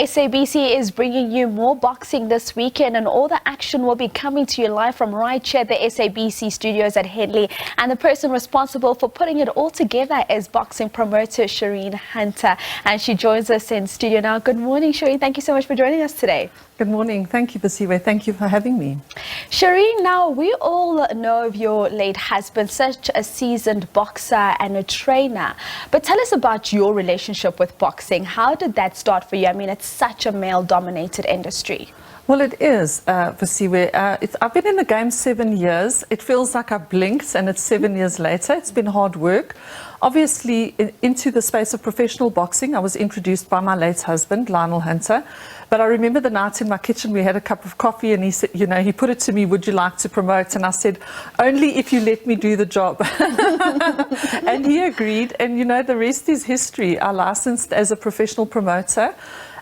SABC is bringing you more boxing this weekend, and all the action will be coming to you live from right here at the SABC studios at Henley. And the person responsible for putting it all together is boxing promoter Shereen Hunter, and she joins us in studio now. Good morning, Shereen. Thank you so much for joining us today. Good morning. Thank you, Basiwe. Thank you for having me. Shereen, now we all know of your late husband, such a seasoned boxer and a trainer. But tell us about your relationship with boxing. How did that start for you? I mean, it's such a male-dominated industry. Well, it is, Basiwe. I've been in the game 7 years. It feels like I blinked and it's 7 years later. It's been hard work. Obviously, into the space of professional boxing, I was introduced by my late husband, Lionel Hunter. But I remember the night in my kitchen, we had a cup of coffee and he said, you know, he put it to me, would you like to promote? And I said, only if you let me do the job. And he agreed. And, you know, the rest is history. I licensed as a professional promoter.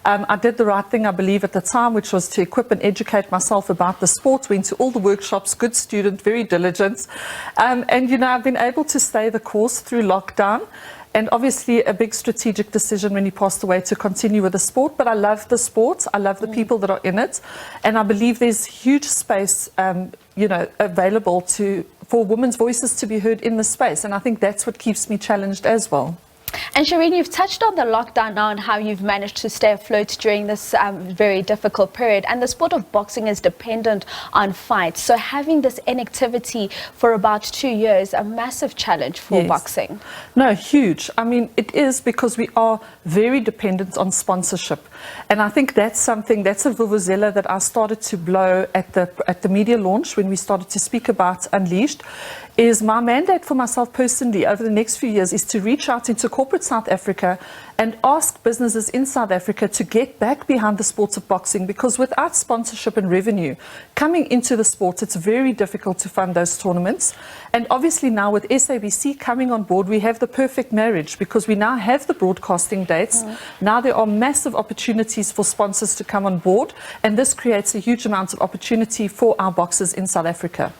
I did the right thing, I believe, at the time, which was to equip and educate myself about the sport. Went to all the workshops, good student, very diligent. And, you know, I've been able to stay the course through lockdown. And obviously a big strategic decision when he passed away to continue with the sport. But I love the sport. I love the people that are in it. And I believe there's huge space, you know, available for women's voices to be heard in the space. And I think that's what keeps me challenged as well. And Shereen, you've touched on the lockdown now and how you've managed to stay afloat during this very difficult period. And the sport of boxing is dependent on fights. So having this inactivity for about 2 years, a massive challenge for boxing. No, huge. I mean, it is, because we are very dependent on sponsorship. And I think that's something, that's a vuvuzela that I started to blow at the media launch when we started to speak about Unleashed. Is my mandate for myself personally over the next few years is to reach out into corporate South Africa and ask businesses in South Africa to get back behind the sport of boxing, because without sponsorship and revenue coming into the sport, it's very difficult to fund those tournaments. And obviously now with SABC coming on board, we have the perfect marriage, because we now have the broadcasting dates. Now there are massive opportunities for sponsors to come on board, and this creates a huge amount of opportunity for our boxers in South Africa.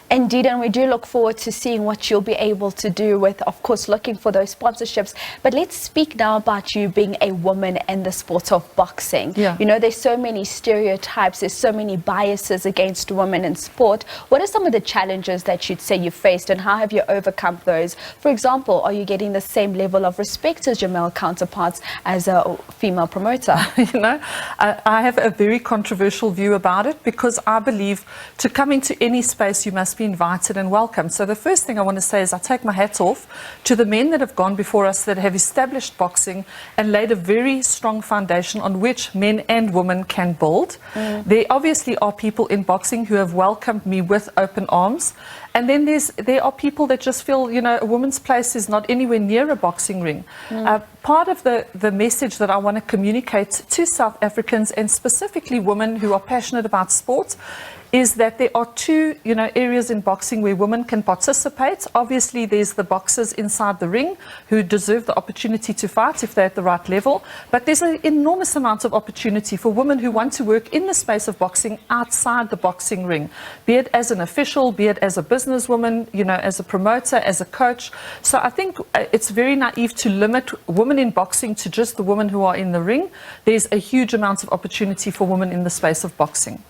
Indeed, and we do look forward to seeing what you'll be able to do with, of course, looking for those sponsorships. But let's speak now about you being a woman in the sport of boxing. Yeah. You know, there's so many stereotypes, there's so many biases against women in sport. What are some of the challenges that you'd say you faced, and how have you overcome those? For example, are you getting the same level of respect as your male counterparts as a female promoter? You know, I have a very controversial view about it, because I believe to come into any space you must be invited and welcome. So the first thing I want to say is I take my hat off to the men that have gone before us, that have established boxing and laid a very strong foundation on which men and women can build. There obviously are people in boxing who have welcomed me with open arms. And then there are people that just feel, you know, a woman's place is not anywhere near a boxing ring. Part of the message that I want to communicate to South Africans, and specifically women who are passionate about sport, is that there are two, you know, areas in boxing where women can participate. Obviously, there's the boxers inside the ring who deserve the opportunity to fight if they're at the right level. But there's an enormous amount of opportunity for women who want to work in the space of boxing outside the boxing ring, be it as an official, be it as a businesswoman, you know, as a promoter, as a coach. So I think it's very naive to limit women in boxing to just the women who are in the ring. There's a huge amount of opportunity for women in the space of boxing.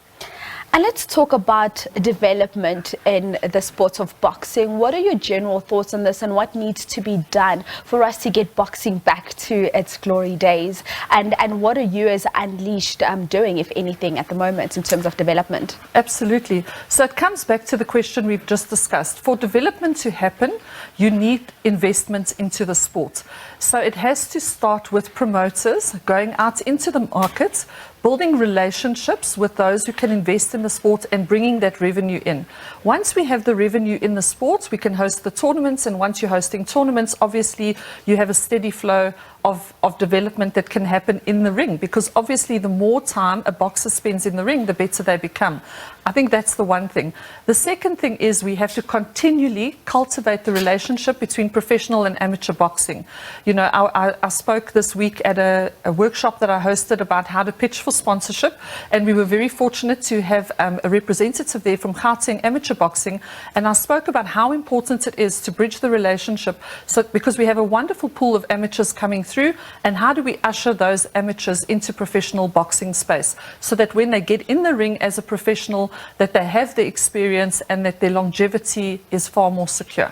And let's talk about development in the sport of boxing. What are your general thoughts on this, and what needs to be done for us to get boxing back to its glory days? And what are you as Unleashed doing, if anything, at the moment in terms of development? Absolutely. So it comes back to the question we've just discussed. For development to happen, you need investment into the sport. So it has to start with promoters going out into the market, building relationships with those who can invest in the sport and bringing that revenue in. Once we have the revenue in the sport, we can host the tournaments, and once you're hosting tournaments, obviously you have a steady flow of development that can happen in the ring, because obviously the more time a boxer spends in the ring, the better they become. I think that's the one thing. The second thing is we have to continually cultivate the relationship between professional and amateur boxing. You know, I spoke this week at a workshop that I hosted about how to pitch for sponsorship, and we were very fortunate to have a representative there from Gauteng Amateur Boxing, and I spoke about how important it is to bridge the relationship, so because we have a wonderful pool of amateurs coming through through, and how do we usher those amateurs into professional boxing space so that when they get in the ring as a professional, that they have the experience and that their longevity is far more secure.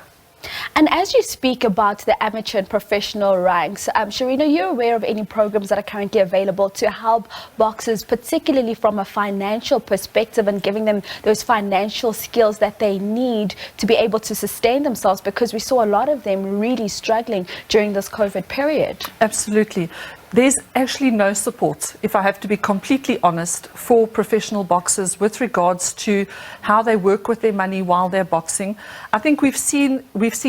And as you speak about the amateur and professional ranks, Shereen, are you aware of any programs that are currently available to help boxers, particularly from a financial perspective, and giving them those financial skills that they need to be able to sustain themselves? Because we saw a lot of them really struggling during this COVID period. Absolutely. There's actually no support, if I have to be completely honest, for professional boxers with regards to how they work with their money while they're boxing. I think we've seen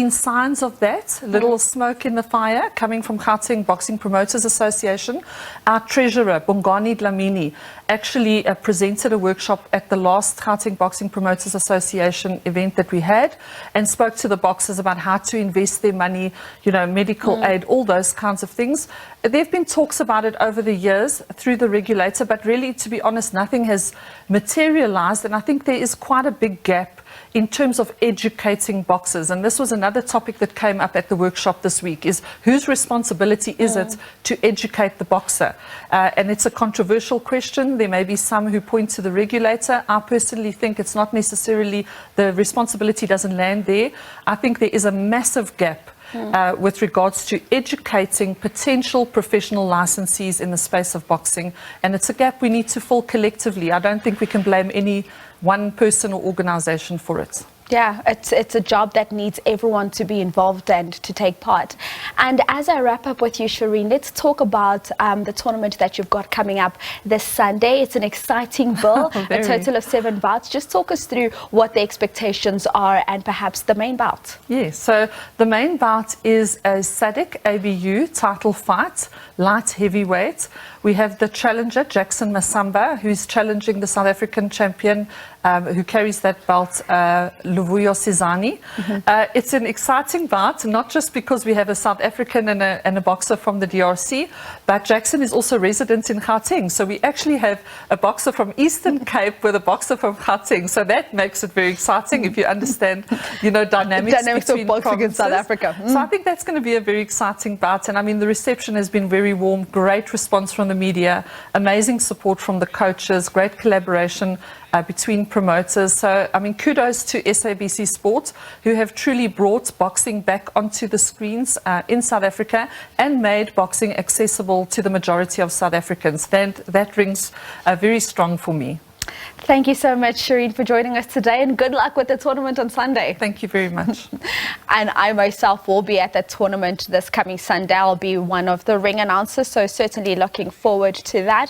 signs of that, a little smoke in the fire coming from Gauteng Boxing Promoters Association. Our treasurer, Bongani Dlamini, actually presented a workshop at the last Gauteng Boxing Promoters Association event that we had, and spoke to the boxers about how to invest their money, medical aid, all those kinds of things. There have been talks about it over the years through the regulator, but really, to be honest, nothing has materialized. And I think there is quite a big gap in terms of educating boxers. And this was another topic that came up at the workshop this week, is whose responsibility is it to educate the boxer? And it's a controversial question. There may be some who point to the regulator. I personally think it's not necessarily, the responsibility doesn't land there. I think there is a massive gap with regards to educating potential professional licensees in the space of boxing. And it's a gap we need to fill collectively. I don't think we can blame any one person or organization for it. Yeah, it's a job that needs everyone to be involved and to take part. And as I wrap up with you, Shereen, let's talk about the tournament that you've got coming up this Sunday. It's an exciting bill, a total of 7 bouts. Just talk us through what the expectations are and perhaps the main bout. Yes, so the main bout is a SADC ABU title fight, light heavyweight. We have the challenger, Jackson Masamba, who's challenging the South African champion who carries that belt, Luvuyo Sizani. It's an exciting bout, not just because we have a South African and a boxer from the DRC, but Jackson is also resident in Gauteng. So we actually have a boxer from Eastern Cape with a boxer from Gauteng. So that makes it very exciting if you understand, dynamics between of boxing provinces. in South Africa. So I think that's going to be a very exciting bout. And I mean, the reception has been very warm, great response from the media, amazing support from the coaches, great collaboration between promoters. So, I mean, kudos to SABC Sport, who have truly brought boxing back onto the screens in South Africa and made boxing accessible to the majority of South Africans. That rings very strong for me. Thank you so much, Shereen, for joining us today, and good luck with the tournament on Sunday. Thank you very much. And I myself will be at the tournament this coming Sunday. I'll be one of the ring announcers, so certainly looking forward to that.